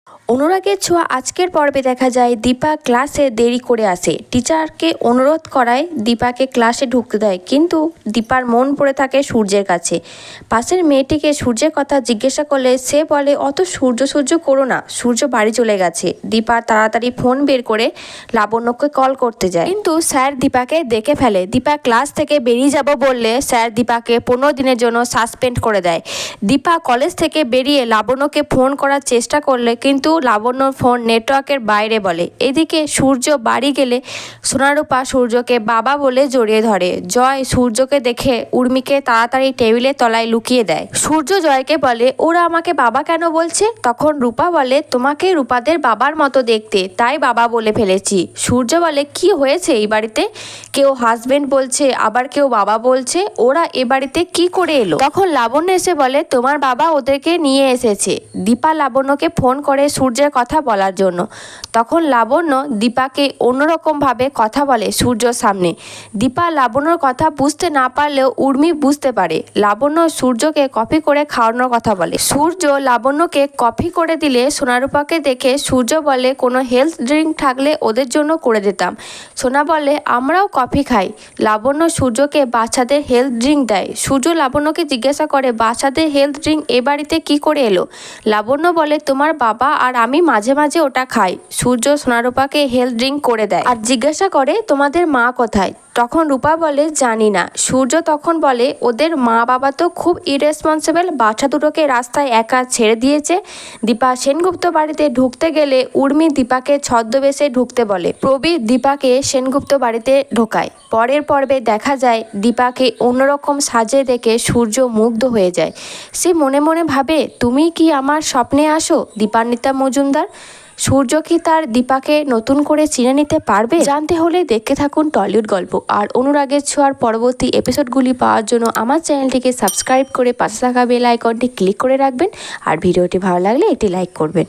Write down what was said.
অনুরাগের ছোঁয়া আজকের পর্বে দেখা যায় দীপা ক্লাসে দেরি করে আসে। টিচারকে অনুরোধ করায় দীপাকে ক্লাসে ঢুকতে দেয়, কিন্তু দীপার মন পড়ে থাকে সূর্যের কাছে। পাশের মেয়েটিকে সূর্যের কথা জিজ্ঞাসা করলে সে বলে অত সূর্য করো না, সূর্য বাড়ি চলে গেছে। দীপা তাড়াতাড়ি ফোন বের করে লাবণ্যকে কল করতে যায়, কিন্তু স্যার দীপাকে দেখে ফেলে। দীপা ক্লাস থেকে বেরিয়ে যাব বললে স্যার দীপাকে 15 দিনের জন্য সাসপেন্ড করে দেয়। দীপা কলেজ থেকে বেরিয়ে লাবণ্যকে ফোন করার চেষ্টা করলে কিন্তু লাবণ্যর ফোন নেটওয়ার্কের বাইরে বলে। এদিকে সূর্য বাড়ি গেলে সোনারূপা সূর্যকে বাবা বলে জড়িয়ে ধরে। জয় সূর্যকে দেখে উর্মিকে তাড়াতাড়ি টেবিলের তলায় লুকিয়ে দেয়। সূর্য জয়কে বলে ওরা আমাকে বাবা কেন বলছে? তখন রূপা বলে তোমাকে রূপাদের বাবার মতো দেখতে, তাই বাবা বলে ফেলেছি। সূর্য বলে কি হয়েছে এই বাড়িতে? কেউ হাজবেন্ড বলছে, আবার কেউ বাবা বলছে, ওরা এ বাড়িতে কি করে এলো? তখন লাবণ্য এসে বলে তোমার বাবা ওদেরকে নিয়ে এসেছে। দীপা লাবণ্যকে ফোন করে সূর্যের কথা বলার জন্য। তখন লাবণ্য দীপাকে অন্যরকমভাবে কথা বলে সূর্যর সামনে। দীপা লাবণ্যর কথা বুঝতে না পারলেও উর্মি বুঝতে পারে। লাবণ্য সূর্যকে কফি করে খাওয়ানোর কথা বলে। সূর্য লাবণ্যকে কফি করে দিলে সোনারূপাকে দেখে সূর্য বলে কোনো হেলথ ড্রিঙ্ক থাকলে ওদের জন্য করে দিতাম। সোনা বলে আমরাও কফি খাই। লাবণ্য সূর্যকে বাচ্চাদের হেলথ ড্রিঙ্ক দেয়। সূর্য লাবণ্যকে জিজ্ঞাসা করে বাচ্চাদের হেলথ ড্রিঙ্ক এ বাড়িতে কি করে এলো? লাবণ্য বলে তোমার বাবা আর আমি মাঝে মাঝে ওটা খাই। সূর্য সোনারূপাকে হেলথ ড্রিঙ্ক করে দেয় আর জিজ্ঞাসা করে তোমাদের মা কোথায়? তখন রূপা বলে জানি না। সূর্য তখন বলে ওদের মা বাবা তো খুব ইরেসপন্সিবল, বাচ্চা দুটোকে রাস্তায় একা ছেড়ে দিয়েছে। দীপা সেনগুপ্ত বাড়িতে ঢুকতে গেলে উর্মি দীপাকে ছদ্মবেশে ঢুকতে বলে। প্রবীর দীপাকে সেনগুপ্ত বাড়িতে ঢোকায়। পরের পর্বে দেখা যায় দীপাকে অন্যরকম সাজে দেখে সূর্য মুগ্ধ হয়ে যায়। সে মনে মনে ভাবে তুমি কি আমার স্বপ্নে আসো দীপান্বিতা মজুমদার? সূর্য কি তার দীপাকে নতুন করে চিনে নিতে পারবে? জানতে হলে দেখতে থাকুন টলিউড গল্প। আর অনুরাগের ছোঁয়ার পরবর্তী এপিসোডগুলি পাওয়ার জন্য আমার চ্যানেলটিকে সাবস্ক্রাইব করে পাশে থাকা বেল আইকনটি ক্লিক করে রাখবেন। আর ভিডিওটি ভালো লাগলে একটি লাইক করবেন।